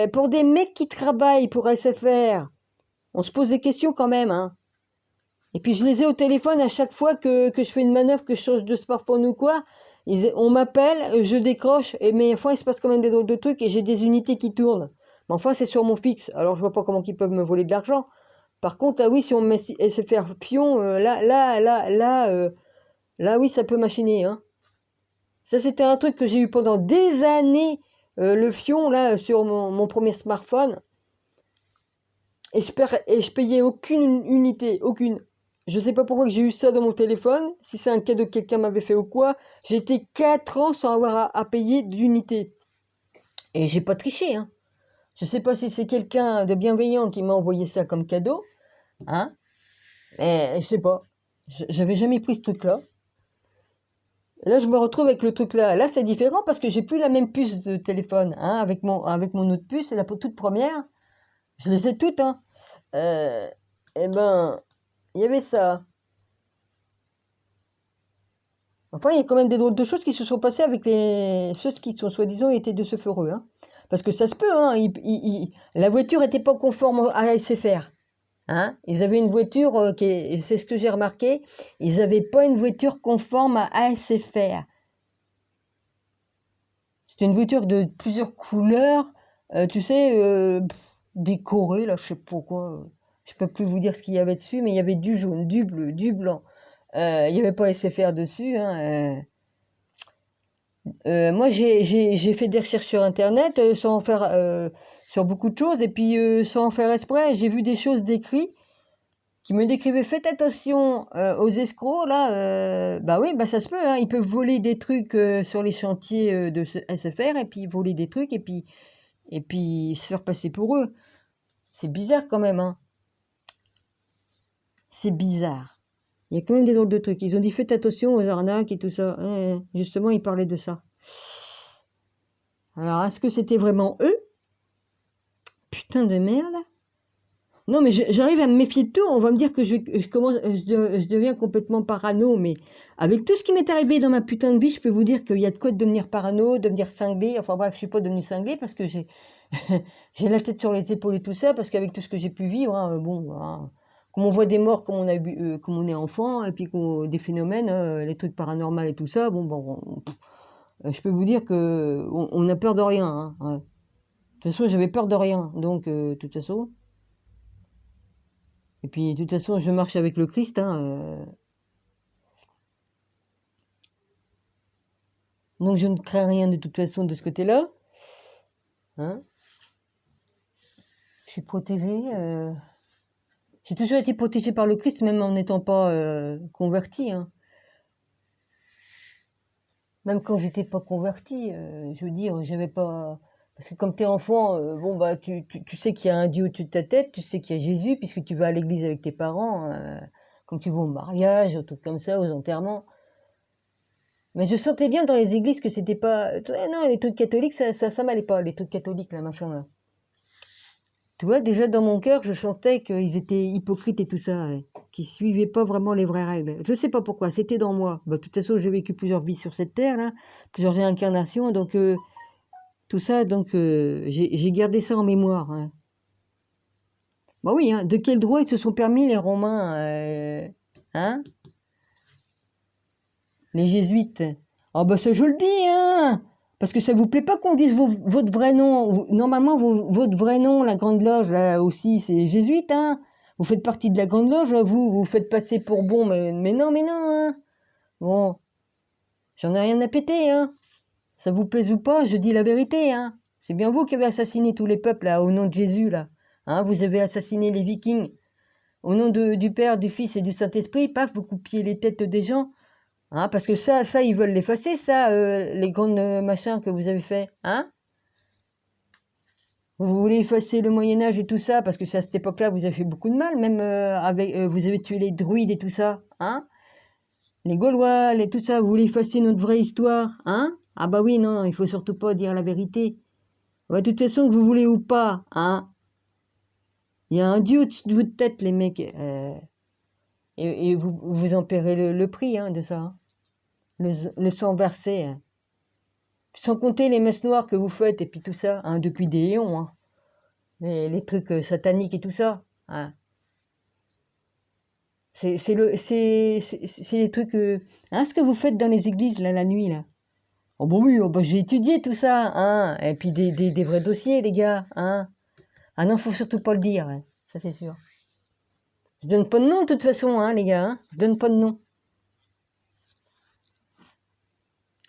pour des mecs qui travaillent pour SFR, on se pose des questions quand même, hein. Et puis je les ai au téléphone à chaque fois que je fais une manœuvre, que je change de smartphone ou quoi. On m'appelle, je décroche, mais enfin il se passe quand même des drôles de trucs et j'ai des unités qui tournent. Mais enfin c'est sur mon fixe, alors je vois pas comment ils peuvent me voler de l'argent. Par contre, ah oui, si on me met SFR Fion, là oui, ça peut machiner. Hein. Ça c'était un truc que j'ai eu pendant des années. le fion, là, sur mon premier smartphone, et je payais aucune unité, aucune. Je sais pas pourquoi j'ai eu ça dans mon téléphone, si c'est un cadeau que quelqu'un m'avait fait ou quoi. J'ai été 4 ans sans avoir à payer d'unité. Et j'ai pas triché, hein. Je sais pas si c'est quelqu'un de bienveillant qui m'a envoyé ça comme cadeau, hein. Mais je sais pas. J'avais jamais pris ce truc-là. Et là, je me retrouve avec le truc là. Là, c'est différent parce que j'ai plus la même puce de téléphone, hein, avec mon autre puce, c'est la toute première. Je les ai toutes, hein. Eh ben, il y avait ça. Enfin, il y a quand même des drôles de choses qui se sont passées avec ceux qui sont soi-disant étaient de ce heureux, hein. Parce que ça se peut, hein. La voiture n'était pas conforme à SFR. Hein, ils avaient une voiture c'est ce que j'ai remarqué, ils n'avaient pas une voiture conforme à ASFR. C'était une voiture de plusieurs couleurs, tu sais, décorée, là, je sais pas quoi. Je peux plus vous dire ce qu'il y avait dessus, mais il y avait du jaune, du bleu, du blanc. Il n'y avait pas SFR dessus, hein. Moi, j'ai fait des recherches sur Internet sans en faire sur beaucoup de choses, et puis sans en faire exprès, j'ai vu des choses décrites qui me décrivait: faites attention aux escrocs là, bah oui, bah ça se peut, hein, ils peuvent voler des trucs sur les chantiers de SFR et puis voler des trucs et puis se faire passer pour eux. C'est bizarre quand même, hein. C'est bizarre. Il y a quand même des drôles de trucs. Ils ont dit faites attention aux arnaques et tout ça. Justement, ils parlaient de ça. Alors, est-ce que c'était vraiment eux? Putain de merde. Non, mais j'arrive à me méfier de tout. On va me dire que je deviens complètement parano, mais avec tout ce qui m'est arrivé dans ma putain de vie, je peux vous dire qu'il y a de quoi devenir parano, devenir cinglé. Enfin bref, je suis pas devenue cinglée parce que j'ai j'ai la tête sur les épaules et tout ça, parce qu'avec tout ce que j'ai pu vivre, hein, bon, hein, comme on voit des morts, comme comme on est enfant, et puis des phénomènes, les trucs paranormaux et tout ça, je peux vous dire que on a peur de rien, hein, ouais. De toute façon, j'avais peur de rien, donc de toute façon. Et puis, de toute façon, je marche avec le Christ, hein, donc je ne crains rien de toute façon de ce côté-là, hein. Je suis protégée. J'ai toujours été protégée par le Christ, même en n'étant pas convertie, hein. Même quand j'étais pas convertie, je veux dire, j'avais pas... Parce que comme t'es enfant, bon, bah, tu sais qu'il y a un Dieu au-dessus de ta tête, tu sais qu'il y a Jésus, puisque tu vas à l'église avec tes parents, quand tu vas au mariage, aux trucs comme ça, aux enterrements. Mais je sentais bien dans les églises que c'était pas... Ouais, non, les trucs catholiques, ça m'allait pas, les trucs catholiques, là, machin, là. Tu vois, déjà dans mon cœur, je sentais qu'ils étaient hypocrites et tout ça, ouais, qu'ils suivaient pas vraiment les vraies règles. Je sais pas pourquoi, c'était dans moi. Bah, de toute façon, j'ai vécu plusieurs vies sur cette terre, là, plusieurs réincarnations, donc tout ça, donc j'ai gardé ça en mémoire, hein. Bah oui, hein, de quel droit ils se sont permis les Romains, hein, les Jésuites? Ah bah ça je le dis, hein, parce que ça vous plaît pas qu'on dise votre vrai nom. Normalement, votre vrai nom, la Grande Loge, là aussi, c'est jésuite, hein. Vous faites partie de la Grande Loge, là, vous faites passer pour bon, mais non, hein. Bon, j'en ai rien à péter, hein. Ça vous plaise ou pas, je dis la vérité, hein. C'est bien vous qui avez assassiné tous les peuples, là, au nom de Jésus, là. Hein, vous avez assassiné les Vikings. Au nom du Père, du Fils et du Saint-Esprit, paf, vous coupiez les têtes des gens. Hein, parce que ça, ils veulent l'effacer, ça, les grandes machins que vous avez fait, hein. Vous voulez effacer le Moyen-Âge et tout ça, parce que c'est à cette époque-là, vous avez fait beaucoup de mal, même vous avez tué les druides et tout ça, hein. Les Gaulois, tout ça, vous voulez effacer notre vraie histoire, hein. Ah bah oui, non, il faut surtout pas dire la vérité. Ouais, de toute façon, que vous voulez ou pas, hein. Il y a un Dieu au-dessus de votre tête, les mecs, et vous en paierez le prix, hein, de ça, hein. Le sang versé, hein. Sans compter les messes noires que vous faites et puis tout ça, hein, depuis des éons, hein. Les trucs sataniques et tout ça, hein. C'est les trucs, hein, ce que vous faites dans les églises là la nuit là. Oh bah oui, oh bah j'ai étudié tout ça, hein. Et puis des vrais dossiers les gars, hein. Ah non, faut surtout pas le dire, hein. Ça c'est sûr. Je donne pas de nom de toute façon, hein, les gars, hein. Je donne pas de nom.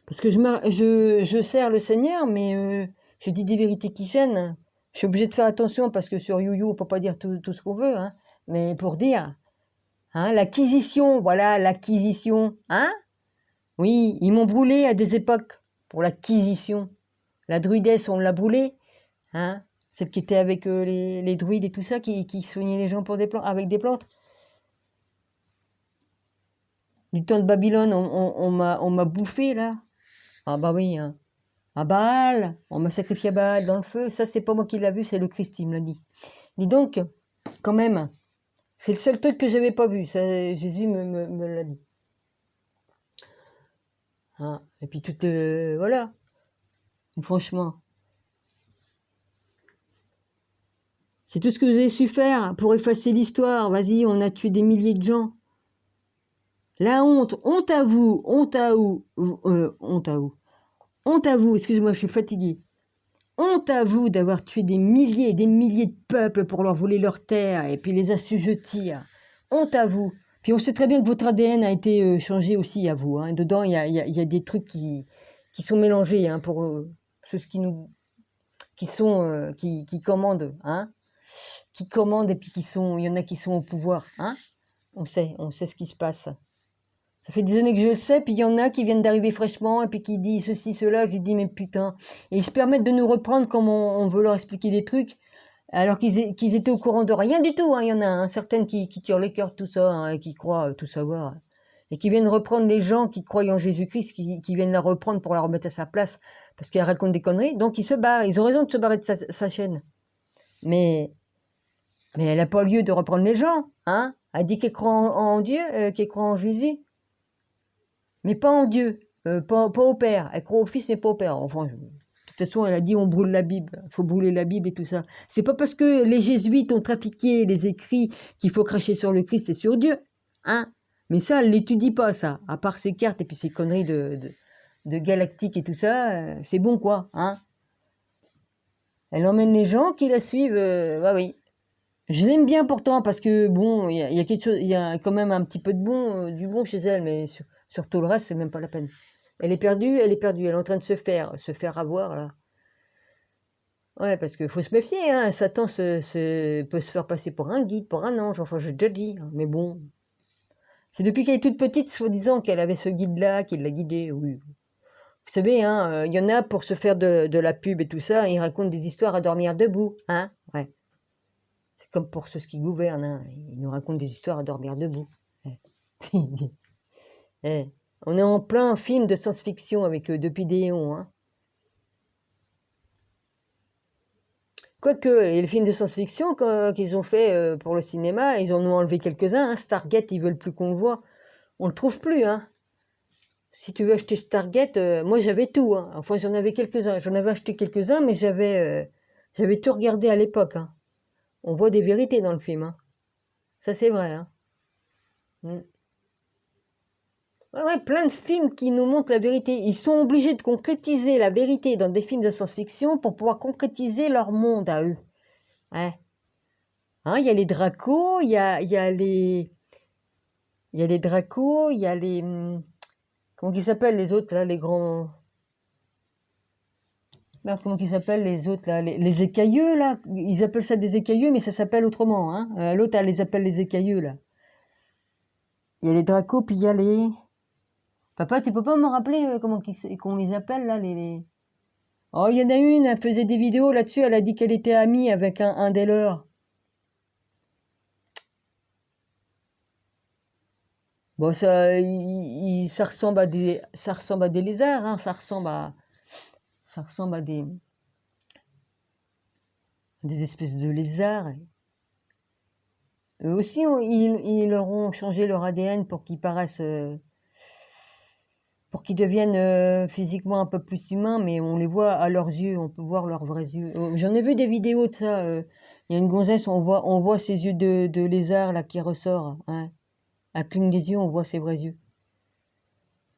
Parce que je sers le Seigneur, mais je dis des vérités qui gênent. Je suis obligée de faire attention parce que sur YouYou, on peut pas dire tout ce qu'on veut, hein. Mais pour dire, hein, l'acquisition, voilà, l'acquisition, hein. Oui, ils m'ont brûlé à des époques pour l'acquisition. La druidesse, on l'a brûlée, hein. Celle qui était avec les druides et tout ça, qui soignait les gens pour des plantes, avec des plantes. Du temps de Babylone, on m'a bouffé, là. Ah bah oui, hein. À Baal, on m'a sacrifié à Baal dans le feu. Ça, c'est pas moi qui l'a vu, c'est le Christ qui me l'a dit. Dis donc, quand même, c'est le seul truc que j'avais pas vu. Ça, Jésus me l'a dit. Hein. Et puis tout, voilà. Et franchement, c'est tout ce que vous avez su faire pour effacer l'histoire. Vas-y, on a tué des milliers de gens. La honte à vous, honte à vous, honte à vous. Honte à vous, excusez-moi, je suis fatiguée. Honte à vous d'avoir tué des milliers et des milliers de peuples pour leur voler leurs terres et puis les assujettir. Honte à vous. Puis on sait très bien que votre ADN a été changé aussi à vous. Hein. Dedans, il y a des trucs qui sont mélangés hein, pour ceux qui commandent. Hein. Qui commandent et puis il y en a qui sont au pouvoir. Hein. On sait ce qui se passe. Ça fait des années que je le sais, puis il y en a qui viennent d'arriver fraîchement, et puis qui disent ceci, cela, je lui dis, mais putain. Et ils se permettent de nous reprendre comme on veut leur expliquer des trucs, alors qu'ils étaient au courant de rien du tout. Hein. Il y en a hein, certaines qui tirent les cœurs, tout ça, hein, et qui croient tout savoir. Et qui viennent reprendre les gens qui croient en Jésus-Christ, qui viennent la reprendre pour la remettre à sa place, parce qu'elle raconte des conneries. Donc ils se barrent, ils ont raison de se barrer de sa chaîne. Mais elle n'a pas lieu de reprendre les gens. Hein. Elle dit qu'elle croit en Dieu, qu'elle croit en Jésus. Mais pas en Dieu, pas au Père. Elle croit au Fils, mais pas au Père. Enfin, de toute façon, elle a dit on brûle la Bible. Il faut brûler la Bible et tout ça. C'est pas parce que les jésuites ont trafiqué les écrits qu'il faut cracher sur le Christ et sur Dieu. Hein. Mais ça, elle l'étudie pas, ça. À part ses cartes et puis ses conneries de galactique et tout ça, c'est bon, quoi. Hein. Elle emmène les gens qui la suivent. Bah oui. Je l'aime bien pourtant parce que, bon, il y a quelque chose, il y a quand même un petit peu de bon, du bon chez elle, mais surtout le reste, c'est même pas la peine. Elle est perdue, elle est en train de se faire avoir, là. Ouais, parce qu'il faut se méfier, hein, Satan peut se faire passer pour un guide, pour un ange, enfin, j'ai déjà dit, hein, mais bon. C'est depuis qu'elle est toute petite, soi-disant, qu'elle avait ce guide-là, qui l'a guidée, oui. Vous savez, hein, il y en a pour se faire de la pub et tout ça, ils racontent des histoires à dormir debout, hein, ouais. C'est comme pour ceux qui gouvernent, hein. Ils nous racontent des histoires à dormir debout. Eh, on est en plein film de science-fiction avec depuis des éons. Hein. Quoique, les films de science-fiction qu'ils ont fait pour le cinéma, ils en ont enlevé quelques-uns. Hein. Stargate, ils veulent plus qu'on le voit. On le trouve plus. Hein. Si tu veux acheter Stargate, moi j'avais tout. Hein. Enfin, j'en avais quelques-uns. J'en avais acheté quelques-uns, mais j'avais tout regardé à l'époque. Hein. On voit des vérités dans le film. Hein. Ça, c'est vrai. Hein. Ouais, plein de films qui nous montrent la vérité. Ils sont obligés de concrétiser la vérité dans des films de science-fiction pour pouvoir concrétiser leur monde à eux. Ouais. Hein, il y a les dracos, il y a les dracos, il y a les comment ils s'appellent les autres là, les grands. Merde, comment ils s'appellent les autres là, les écailleux là. Ils appellent ça des écailleux, mais ça s'appelle autrement. Hein. L'autre, elle les appelle les écailleux là. Il y a les dracos, puis il y a les. Papa, tu peux pas me rappeler comment qu'on les appelle là les... Oh, il y en a une, elle faisait des vidéos là-dessus, elle a dit qu'elle était amie avec un des leurs. Bon, ça ressemble à des lézards, hein, ça ressemble à des espèces de lézards. Eux aussi, ils leur ont changé leur ADN pour qu'ils paraissent... pour qu'ils deviennent physiquement un peu plus humains, mais on les voit à leurs yeux, on peut voir leurs vrais yeux. J'en ai vu des vidéos de ça. Il y a une gonzesse, on voit ses yeux de lézard là qui ressort. Hein. Elle cligne des yeux, on voit ses vrais yeux.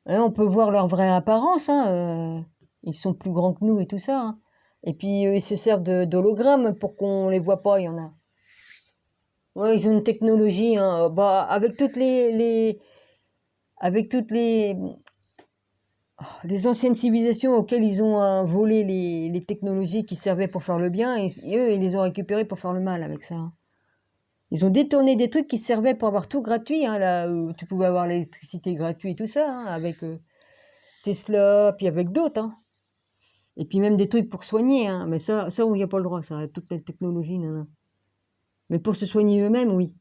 Hein, on peut voir leur vraie apparence. Hein, ils sont plus grands que nous et tout ça. Hein. Et puis ils se servent d'hologrammes pour qu'on les voit pas. Il y en a. Ouais, ils ont une technologie. Hein, bah, avec toutes les les anciennes civilisations auxquelles ils ont volé les technologies qui servaient pour faire le bien, et eux, ils les ont récupérées pour faire le mal avec ça. Ils ont détourné des trucs qui servaient pour avoir tout gratuit, hein, là où tu pouvais avoir l'électricité gratuite et tout ça, hein, avec Tesla, puis avec d'autres. Hein. Et puis même des trucs pour soigner, hein, mais ça on n'y a pas le droit, ça, toute la technologie, non. Mais pour se soigner eux-mêmes, oui.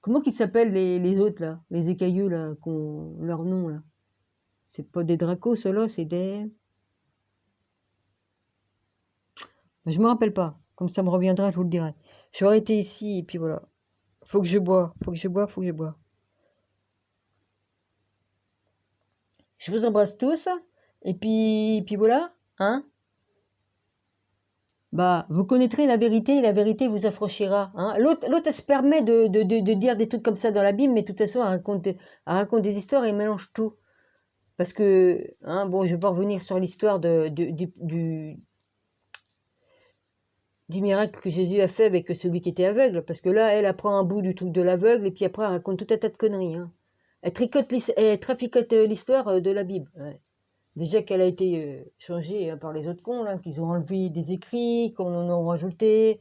Comment qu'ils s'appellent les autres, là, les écailleux, là, leur nom, là? C'est pas des dracos, ceux-là, c'est des... Je me rappelle pas. Comme ça me reviendra, je vous le dirai. Je vais arrêter ici, et puis voilà. Faut que je bois, faut que je bois, faut que je bois. Je vous embrasse tous, et puis voilà, hein? Bah, vous connaîtrez la vérité, et la vérité vous affranchira. Hein. L'autre, elle se permet de dire des trucs comme ça dans la Bible, mais de toute façon, elle raconte des histoires et elle mélange tout. Parce que, hein, bon, je vais pas revenir sur l'histoire du miracle que Jésus a fait avec celui qui était aveugle, parce que là, elle apprend un bout du truc de l'aveugle, et puis après, elle raconte tout un tas de conneries. Hein. Elle traficote l'histoire de la Bible. Ouais. Déjà qu'elle a été changée par les autres cons, là, qu'ils ont enlevé des écrits, qu'on en a rajouté.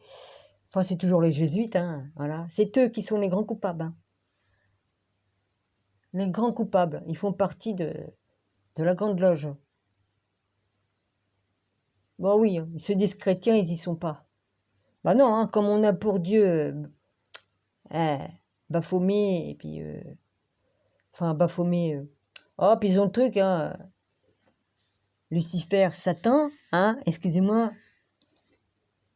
Enfin, c'est toujours les jésuites, hein, voilà. C'est eux qui sont les grands coupables. Hein. Les grands coupables, ils font partie de la Grande Loge. Bon oui, hein, ils se disent chrétiens, ils y sont pas. Bah non, hein, comme on a pour Dieu Baphomet, et puis... enfin, Baphomet... oh, puis ils ont le truc, hein, Lucifer, Satan, hein, excusez-moi,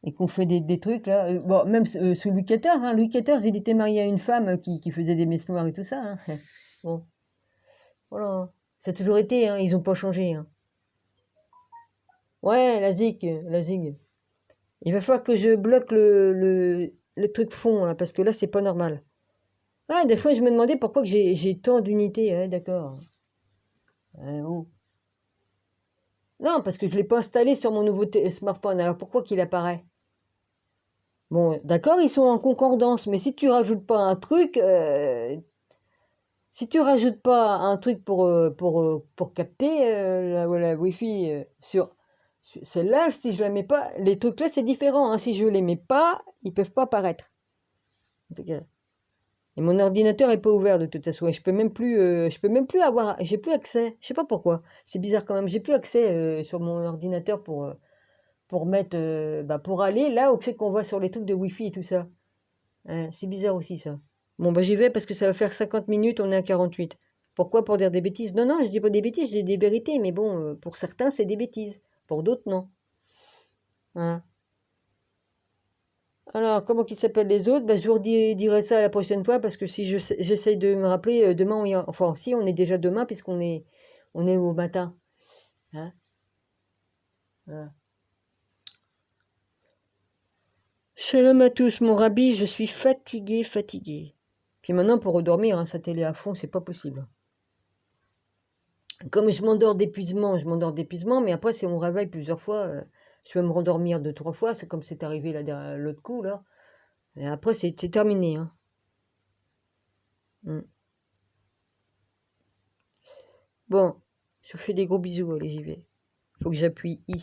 et qu'on fait des trucs, là. Bon, même sous Louis XIV, hein, Louis XIV, il était marié à une femme qui faisait des messes noires et tout ça. Hein. Bon, voilà. Ça a toujours été, hein, ils ont pas changé. Hein. Ouais, la zig, la zig. Il va falloir que je bloque le truc fond, là, parce que là, c'est pas normal. Ah, des fois, je me demandais pourquoi que j'ai tant d'unités. Ouais, d'accord. Oh. Non, parce que je ne l'ai pas installé sur mon nouveau smartphone. Alors, pourquoi qu'il apparaît? Bon, d'accord, ils sont en concordance, mais si tu rajoutes pas un truc... si tu rajoutes pas un truc pour capter la Wi-Fi sur celle-là, si je la mets pas, les trucs là c'est différent. Hein. Si je les mets pas, ils peuvent pas apparaître. En tout cas. Et mon ordinateur est pas ouvert de toute façon. Et je peux même plus avoir, j'ai plus accès. Je sais pas pourquoi. C'est bizarre quand même. J'ai plus accès sur mon ordinateur pour mettre, pour aller là où c'est qu'on voit sur les trucs de Wi-Fi et tout ça. Hein, c'est bizarre aussi ça. Bon bah j'y vais parce que ça va faire 50 minutes. On est à 48. Pourquoi? Pour dire des bêtises? Non, non, je dis pas des bêtises, je dis des vérités, mais bon, pour certains, c'est des bêtises. Pour d'autres, non. Hein. Alors, comment qu'ils s'appellent les autres? Bah, je vous dirai ça la prochaine fois, parce que si j'essaye de me rappeler, demain, enfin, si, on est déjà demain, on est au matin. Hein. Voilà. Shalom à tous, mon rabbi, je suis fatigué, fatigué. Puis maintenant, pour redormir, hein, sa télé à fond, c'est pas possible. Comme je m'endors d'épuisement, mais après, si on me réveille plusieurs fois, je vais me rendormir 2-3 fois, c'est comme c'est arrivé l'autre coup, là. Et après, c'est terminé. Hein. Bon, je vous fais des gros bisous, allez, j'y vais. Faut que j'appuie ici.